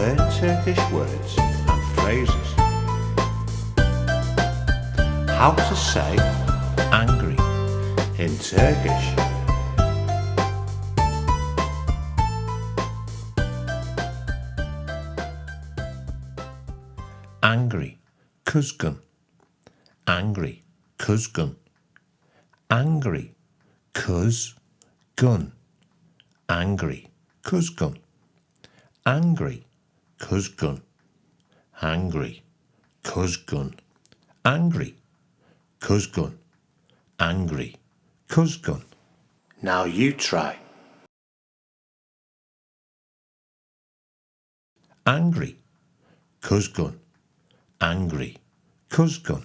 learn Turkish words and phrases. How to say angry in Turkish. Angry, kızgın. Angry, kızgın. Angry, kızgın. Angry, kızgın. Angry, kızgın. Angry, kızgın. Angry, kızgın. Angry, kızgın. Now you try. Angry, kızgın. Angry, kızgın.